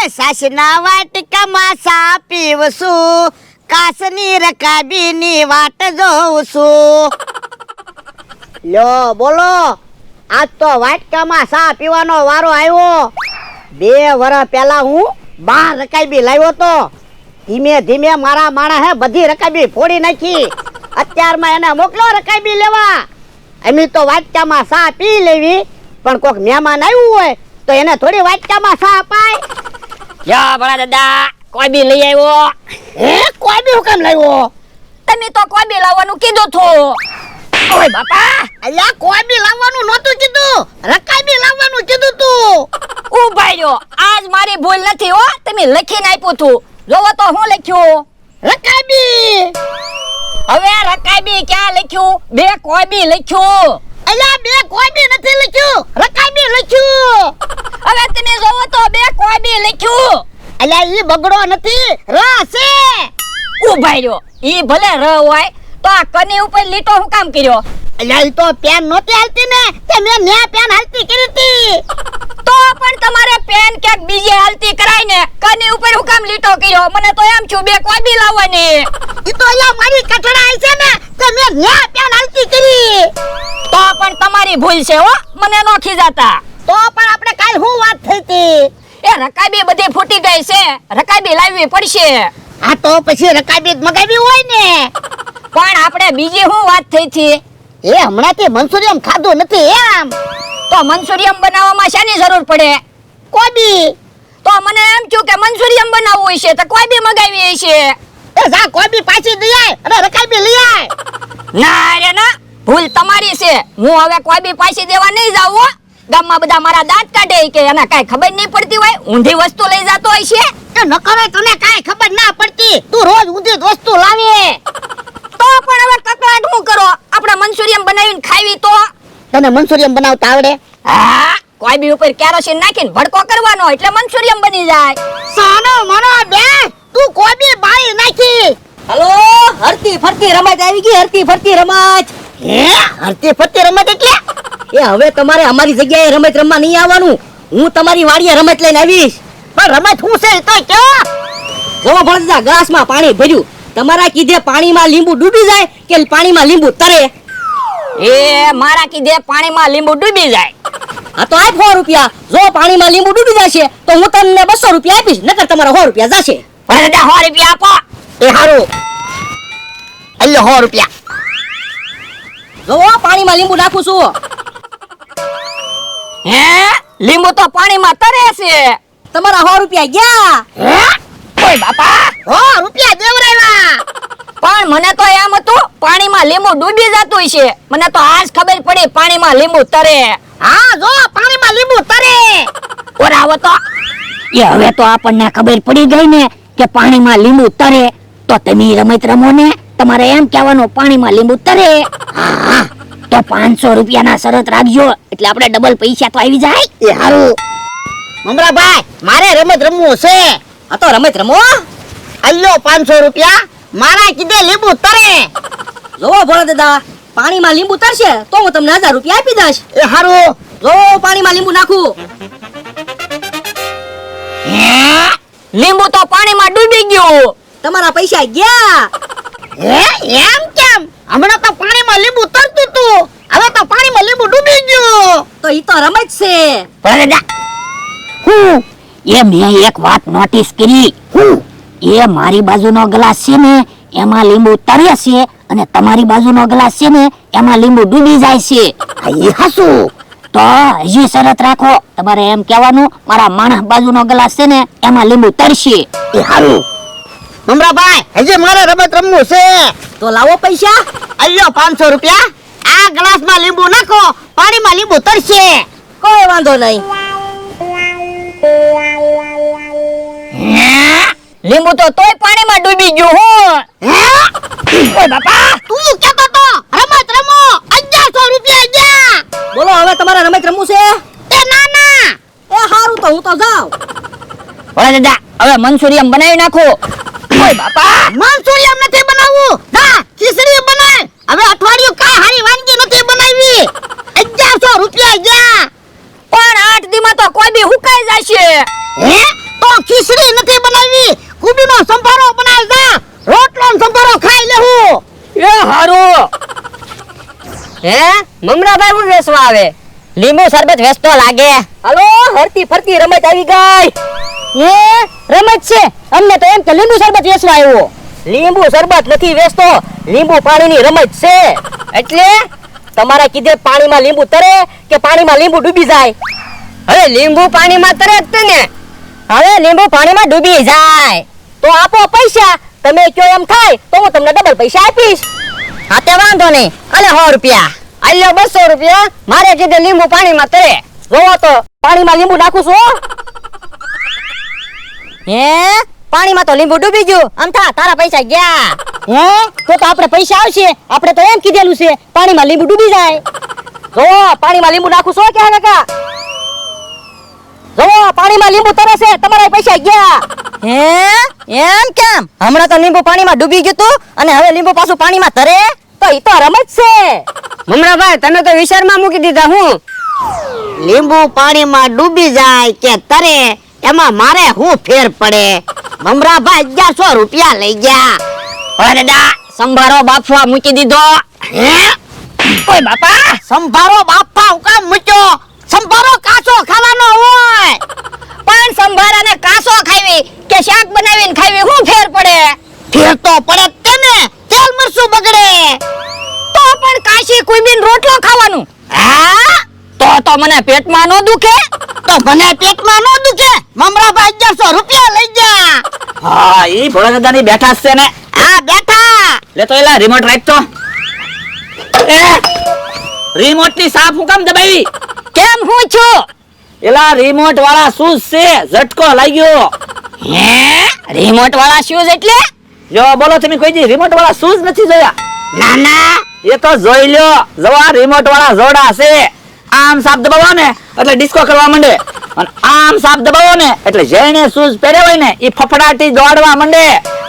સાસના વાટકામાં સા પીવશું, કાસની રકાબીની વાટ જોઉં છું. લ્યો બોલો, આજ તો વાટકામાં સા પીવાનો વારો આવ્યો. 2 વર્ષ પહેલા હું 12 રકાબી લાવ્યો તો. ધીમે ધીમે મારા માણસે બધી રકાબી ફોડી નાખી. અત્યારમાં એને મોકલો રકાબી લેવા. અમે તો વાટકામાં સા પી લેવી, પણ કોઈક મહેમાન આવ્યું હોય તો એને થોડી વાટકામાં સા અપાય. યા બડા દાદા, કોઈ બી લઈ આવ્યો. હે, કોઈ બી હુકમ લાવ્યો? તમે તો કોઈ બી લાવવાનું કીધું હતું. ઓય બાપા, અલ્યા કોઈ બી લાવવાનું નહોતું કીધું, રકાબી લાવવાનું કીધું તું. ઉભા રહ્યો, આજ મારી ભૂલ નથી હો. તમે લખીને આપ્યું તું. જોવો તો હું લખ્યું. રકાબી. હવે રકાબી ક્યાં લખ્યું? 2 કોઈ બી લખ્યું. અલ્યા 2 કોઈ બી નથી લખ્યું, રકાબી લખ્યું. હવે તમે જોવો તો 2 કોઈ બી લખ્યું. અલ્યા ઈ બગડો નથી, ર છે. ઉભા રહ્યો, ઈ ભલે ર હોય તો આ કની ઉપર લીટો હું કામ કર્યો? અલ્યા ઈ તો પેન નહોતી હાલતી ને, તે મેં ન્યા પેન હાલતી કરી હતી. તો પણ તમારે પેન ક્યાંક બીજે હાલતી કરાય ને, કની ઉપર હું કામ લીટો કર્યો? મને તો એમ છું 2 કોઈ બી લાવવાની. ઈ તો અલ્યા મારી કઠડા આવી છે ને, તે મેં ન્યા પેન હાલતી કરી. તો પણ તમારી ભૂલ છે હો, મને નો ખીજાતા. તો પણ આપણે કાલ હું વાત થઈ હતી? એ રકાબી બધી ફૂટી ગઈ છે, રકાબી લાવવી પડશે. આ તો પછી રકાબી મગાવી હોય ને. પણ આપણે બીજી શું વાત થઈ હતી? એ હમણાંથી મંચુરિયમ ખાધું નથી એમ. તો મંચુરિયમ બનાવવામાં શાની જરૂર પડે? કોબી. તો મને એમ થયું કે મંચુરિયમ બનાવવું હશે તો કોઈ બી મગાવી હશે. એ જા કોબી પાછી દઈ આય અને રકાબી લઈ આય. ના રે ના, ભૂલ તમારી છે. હું હવે કોઈ બી પાછી દેવા નહીં જાઉં હો. ગામમાં બધા મારા દાંત કાઢે કે એને કાંઈ ખબર નહીં પડતી હોય, ઊંધી વસ્તુ લઈ જતો હોય છે. એ ન કરે તને કાંઈ ખબર ના પડતી, તું રોજ ઊંધી જ વસ્તુ લાવે. તો પણ હવે કકડાટ હું કરો? આપણે મંચુરિયમ બનાવીને ખાવી તો? તને મંચુરિયમ બનાવતા આવડે? હા, કોઈ બી ઉપર કેરોસીન નાખીને ભડકો કરવાનો એટલે મંચુરિયમ બની જાય. સાનો મનો બે, તું કોબી બાળી નાખી. હલો, હરતી ફરતી રમત આવી ગઈ. હરતી ફરતી રમત. હે, હરતી ફરતી રમત એટલે? એ હવે તમારે અમારી જગ્યાએ રમત રમવા નહીં આવવાનું. હું તમારી વાડીએ રમત લઈને આવીશ. પણ રમત શું છે એ તો કયો? જોવો ભણતા, ગ્લાસમાં પાણી ભર્યું. તમારા કીધે પાણીમાં લીંબુ ડૂબી જાય કે પાણીમાં લીંબુ તરે? એ મારા કીધે પાણીમાં લીંબુ ડૂબી જાય. હા તો આપ 100 રૂપિયા. જો પાણીમાં લીંબુ ડૂબી જશે તો હું તમને 200 રૂપિયા આપીશ, નકર તમારા 100 રૂપિયા જશે. ભણતા 100 રૂપિયા આપો. એ હારું, અલ્યો 100 રૂપિયા. જો પાણીમાં લીંબુ નાખું છું. હે, લીંબુ તો પાણીમાં તરે છે. તમારા 100 રૂપિયા ગયા. હે, ઓય બાપા, 100 રૂપિયા દેવરાવ્યા. પણ મને તો એમ હતું પાણીમાં લીંબુ ડૂબી જતું છે. મને તો આજ ખબર પડી પાણીમાં લીંબુ તરે. હા, જો પાણીમાં લીંબુ તરે. ઓરાવો તો એ હવે તો આપણને ખબર પડી ગઈ ને કે પાણીમાં લીંબુ તરે. તો તમે રમત રમો ને, તમારે એમ કહેવાનું પાણીમાં લીંબુ તરે. હા, તો 500 રૂપિયાના શરત રાખજો, એટલે આપણે ડબલ પૈસા તો આવી જાય. એ હારું. મમરાભાઈ, મારે રમત રમવું છે. હા તો રમત રમો. અલ્યો 500 રૂપિયા, મારા કીધે લીંબુ તરે. જોવો ભોળા દાદા, પાણીમાં લીંબુ તરશે તો હું તમને 1000 રૂપિયા આપી દઈશ. એ હારું. જો પાણીમાં લીંબુ નાખું. લીંબુ તો પાણીમાં ડૂબી ગયું. તમારા પૈસા ગયા. હે, એમ કેમ? હમણાં તો પાણીમાં લીંબુ તરતું તું, હવે તો પાણીમાં લીંબુ ડૂબી ગયું. તો ઈ તો રમત છે. ભોળા દાદા, હું એ મેં એક વાત નોટિસ કરી. એ મારી બાજુનો ગ્લાસ છે ને એમાં લીંબુ તરે છે, અને તમારી બાજુનો ગ્લાસ છે ને એમાં લીંબુ ડૂબી જાય છે. એ હાસું. તો હજી શરત રાખો, તમારે એમ કહેવાનું મારા માણસ બાજુનો ગ્લાસ છે ને એમાં લીંબુ તરશે. એ હારું. મમરાભાઈ, હજી મારે રમત રમવું છે. તો લાવો પૈસા. અલ્યો 500 રૂપિયા, આ ગ્લાસમાં લીંબુ નાખો, પાણીમાં લીંબુ તરશે. કોઈ વાંધો નહીં. લીંબુ તો તોય પાણીમાં ડૂબી ગયું. હું ઓય બાપા, તું કેતો તો રમત રમો, 1100 રૂપિયા ગયા. બોલો હવે તમારે રમત રમવું છે? એ ના ના. એ હારું, તો હું તો જાઉં. ભોળા દાદા, હવે મંચુરિયમ બનાવી નાખો. ઓય બાપા, મંચુરિયમ નથી બનાવવું, ના ખીચડી બનાય. હવે અઠવાડિયું કાઈ હારી વાનગી નથી બનાવી. 1100 રૂપિયા ગયા. પણ 8 દીમાં તો કોઈ બી હુકાઈ જશે. હે, તો ખીચડી નથી બનાવી, કુબીનો સંભારો બનાવી જા, રોટલો ને સંભારો ખાઈ લેવું. એ હારું. હે મમરાભાઈ હું વેચવા આવે? લીંબુ શરબત વેચતો લાગે. હાલો હરતી ફરતી રમત આવી ગઈ. એ રમત છે? અમને તો એમ કે લીંબુ શરબત વેચવા આવ્યો. લીંબુ શરબત નથી વેચતો, લીંબુ પાણીની રમત છે. એટલે તમારે કીધે પાણીમાં લીંબુ તરે કે પાણીમાં લીંબુ ડૂબી જાય? હવે લીંબુ પાણીમાં તરે જ ને. હવે લીંબુ પાણીમાં ડૂબી જાય તો આપો પૈસા. તમે કયો એમ થાય તો હું તમને ડબલ પૈસા આપીશ. હા તે વાંધો નહીં. અને 100 રૂપિયા. આલ્યો 200 રૂપિયા. મારે કીધે લીંબુ પાણીમાં તરે. જોવો તો પાણીમાં લીંબુ નાખું છું. હે પાણીમાં તો લીંબુ ડૂબી ગયું. અમથા તારા પૈસા ગયા. હે તો આપણે પૈસા આવશે. આપણે તો એમ કીધેલું છે પાણીમાં લીંબુ ડૂબી જાય. જો પાણીમાં લીંબુ નાખું છો કે કાકા? જો પાણીમાં લીંબુ તરે છે. તમારા પૈસા ગયા. હે એમ કેમ? હમણાં તો લીંબુ પાણીમાં ડૂબી ગયું તું અને હવે લીંબુ પાછું પાણીમાં તરે? તો ઈ તો રમત છે. મમરાભાઈ તમે તો વિચારમાં મૂકી દીધા. હું લીંબુ પાણીમાં ડૂબી જાય કે તરે એમાં મારે શું ફેર પડે? મમરાભાઈ 1100 રૂપિયા લઈ ગયા. અરે દાદા સંભારો બાફવા મૂકી દીધો. હે ઓય બાપા સંભારો બાપા હું કામ મૂક્યો? સંભારો કાચો ખાવાનો હોય. પણ સંભારાને કાસો ખાવી કે શાક બનાવીને ખાવી શું ફેર પડે? ફેર તો પડે જ તે ને, તેલ મરચું બગડે. તો પણ કાશી કુઈબીન રોટલો ખાવાનું. હા તો મને પેટમાં ન દુખે? તો મને પેટમાં નો દુખે. મમરાભાઈ 1100 રૂપિયા લઈ ગયા. હા ઈ ભોળા દાદા ની બેઠા છે ને. હા બેઠા. લે તો એલા રિમોટ રાખ તો. એ રિમોટ ની સાપ હું કામ દબાવી? કેમ હું છું? એલા રિમોટ વાળા શૂઝ છે, ઝટકો લાગ્યો. હે રિમોટ વાળા શૂઝ એટલે? જો બોલો તમે કોઈ દી રિમોટ વાળા શૂઝ નથી જોયા? ના ના એ તો જોઈ લ્યો. જવા રિમોટ વાળા જોડા છે. આમ સાપ દબાવો ને એટલે ડિસ્કો કરવા માંડે અને આમ સાપ દબાવો ને એટલે જેણે શૂઝ પહેર્યા હોય ને ઈ ફફડાટી દોડવા માંડે.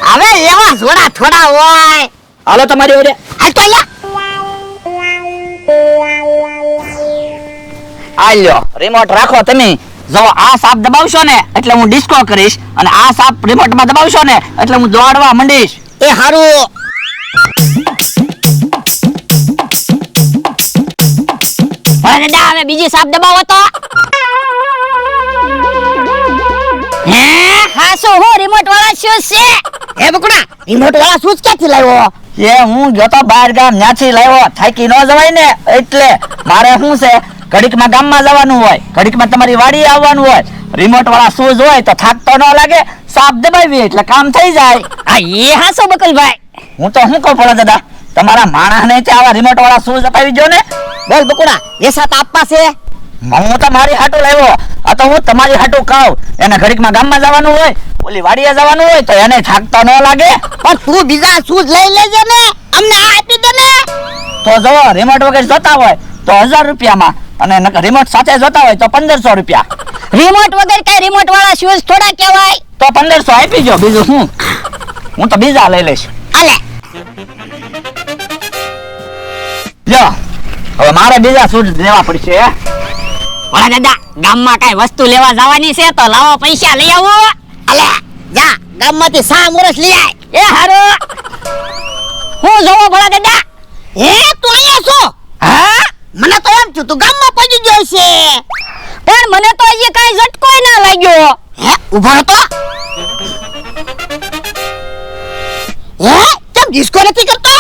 હવે એવા જોડા થોડા હોય. હાલો તમારી ઓરે. આ તો લા આ લ્યો રિમોટ રાખો તમે. જો આ સાપ દબાવશો ને એટલે હું ડિસ્કો કરીશ અને આ સાપ રિમોટ માં દબાવશો ને એટલે હું દોડવા માંડીશ. એ હારું. અરે દાદા હવે બીજી સાપ દબાવો તો. હે હાસો હું રિમોટ વાળા શૂઝ છે. હે બકુડા રિમોટ વાળા શૂઝ ક્યાંથી લાવ્યો? એ હું ગયો બહાર ગામ ન્યાથી લાવ્યો. થાકી ન જવાય ને એટલે મારે શું છે ઘડીકમાં ગામમાં જવાનું હોય, ઘડીકમાં તમારી વાડી આવવાનું હોય. રિમોટ વાળા શૂઝ હોય તો થાક તો ન લાગે. સાપ દબાવી એટલે કામ થઈ જાય. આ એ હાસો બકલભાઈ. હું તો શું કહું ભોળા દાદા, તમારા માણસને તે આવા રિમોટ વાળા શૂઝ અપાવી જો ને. બોલ બકુડા એસા તો આપવા છે. હું તો મારી હાટુ લાવ્યો. આ તો હું તમારી હાટુ કહું. એને ઘડીકમાં ગામમાં જવાનું હોય, ઓલી વાડીએ જવાનું હોય તો એને થાક તો ન લાગે. પણ તું બીજા શૂઝ લઈ લેજે ને, અમને આ આપી દે ને. તો જો રિમોટ વગર જોતા હોય તો 1000 રૂપિયામાં અને રિમોટ સાથે જોતા હોય તો 1500 રૂપિયા. રિમોટ વગર કઈ રિમોટ વાળા શૂઝ થોડા કહેવાય? તો 1500 આપી જો. બીજું હું તો બીજા લઈ લઈશ. અલે લ્યો હવે મારે બીજા શૂઝ લેવા પડશે. ઓલા દાદા ગામમાં કઈ વસ્તુ લેવા જવાની છે તો લાવો પૈસા લઈ આવો. અલે જા ગામમાંથી 6 મોરસ લઈ આય. એ હારો હું જોવો ભલા દાદા. હે તું અહીંયા છો? હા મને તો એમ થયું તું ગામમાં પહોંચી ગયો છે. પણ મને તો હજી કઈ ઝટકોય ના લાગ્યો. હે ઉભા રહો તો. હે કેમ ડિસ્કો નથી કરતો?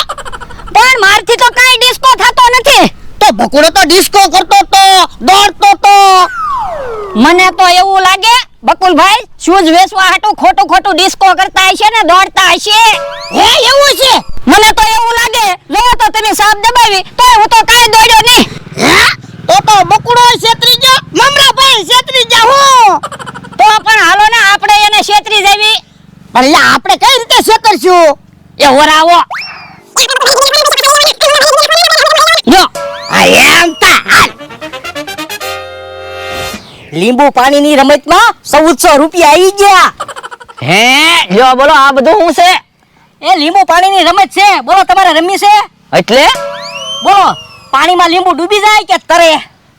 પણ મારથી તો કઈ ડિસ્કો થતો નથી. તો બકુડો તો ડિસ્કો કરતો તો, દોડતો તો. મને તો એવું લાગે બકુલભાઈ શૂઝ વેચવા હાટું ખોટું ખોટું ડિસ્કો કરતા હશે ને દોડતા હશે. હે એવું છે? મને તો એવું લાગે. જો તો તમે સાપ દબાવી તો હું તો કાઈ દોડ્યો નહીં. હે તો બકુડો છેતરી ગયો, મમરાભાઈ છેતરી જા હું. તો પણ હાલો ને આપણે એને છેતરી જાવી. પણ લા આપણે કઈ રીતે છેતરશું? એ હોરાવો જો આ એમ તા હાલ. લીંબુ પાણીની રમતમાં 1400 રૂપિયા આવી ગયા. હે લ્યો બોલો આ બધું શું છે? એ લીંબુ પાણીની રમત છે. બોલો તમારે રમવી છે? એટલે બોલો પાણીમાં લીંબુ ડૂબી જાય કે તરે?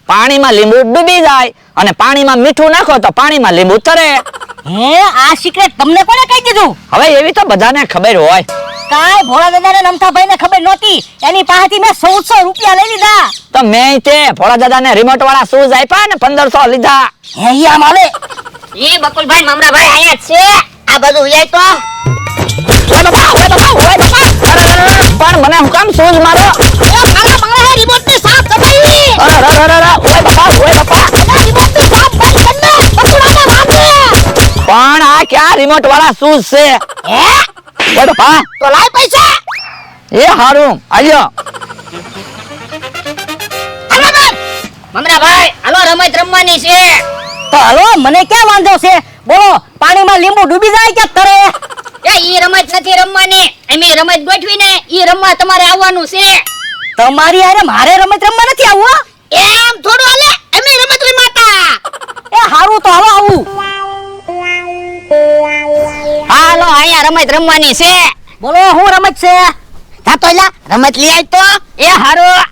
પાણીમાં લીંબુ ડૂબી જાય અને પાણીમાં મીઠું નાખો તો પાણીમાં લીંબુ તરે. હે આ સિક્રેટ તમને કોણે કહી દીધું? હવે એવી તો બધાને ખબર હોય. કાંઈ ભોળા દાદાને નમથાભાઈ ને ખબર નહોતી. એની પાસેથી મેં 1400 રૂપિયા લઈ લીધા. તો મેં તે ભોળા દાદાને રિમોટ વાળા શૂઝ આપ્યા ને 1500 લીધા. હે ઈ આમ આવે. એ બકુલભાઈ મમરાભાઈ આયા જ છે. આ બધું ઉયાય તો ઓય બાપા, ઓય બાપા, ઓય બાપા. અરે, પણ મને હું કામ શૂઝ મારો? મારા મારા રિમોટ ને સાફ કરાવી. અરે, ઓય બાપા, ઓય બાપા. રિમોટ ને સાફ કરી બંને બકુડાને વાગે. પણ આ ક્યાં રિમોટ વાળા શૂઝ છે? હે ઓય બાપા, તો લાય પૈસા. એ હારું આલ્યો. મમરાભાઈ હાલો રમત રમવાની છે. તો હાલો મને ક્યાં વાંધો છે? બોલો પાણીમાં લીંબુ ડૂબી જાય કે તરે? એ ઈ રમત નથી રમવાની. અમે રમત ગોઠવીને ઈ રમવા તમારે આવવાનું છે. તમારી હારે મારે રમત રમવા નથી આવવું હો? એમ થોડું હાલે. અમે રમત રમાતા. એ હારું તો હાલો આવું. હાલો અહીંયા રમત રમવાની છે. બોલો હું રમત છે? થાતો એલા રમત લઈ આય તો. એ હારું.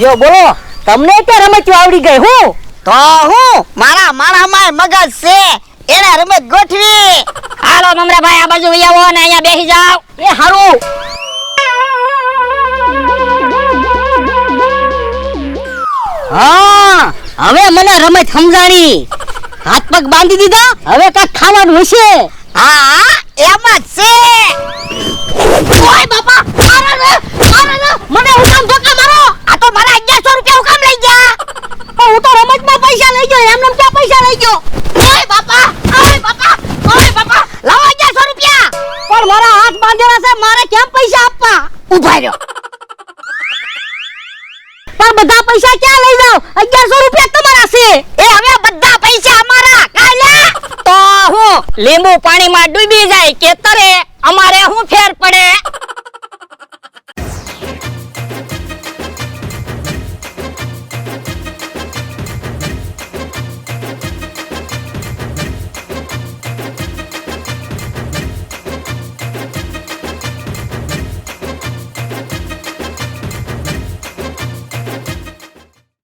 યો બોલો તમને ક્યાં રમત આવડી ગઈ હું? તો હું મારા માણામાં મગજ છે. એને રમત ગોઠવી. હાલો મમરાભાઈ આ બાજુ વહી આવો ને અહીંયા બેસી જાઓ. એ હારું. હા હવે મને રમત સમજાણી. હાથ પગ બાંધી દીધા હવે કાંઈક ખાવાનું હશે. હા એમ જ છે. ઓય બાપા મારે ને મને હું કામ ધોકા મારો? આ તો મારા 1100 રૂપિયા હું કામ લઈ ગયા? પણ હું તો રમતમાં પૈસા લઈ ગયો એમને ક્યાં પૈસા લઈ ગયો? ઓય બાપા, લાવો 1100 રૂપિયા. પણ મારા હાથ બાંધેલા છે મારે કેમ પૈસા આપવા? ઉભા રહ્યો. પણ બધા પૈસા ક્યાં લઈ જાવ? 1100 રૂપિયા તમારા છે. એ હવે બધા પૈસા અમારા. કાલ્યા તો હું લીંબુ પાણીમાં ડૂબી જાય કે તરે અમારે શું ફેર પડે?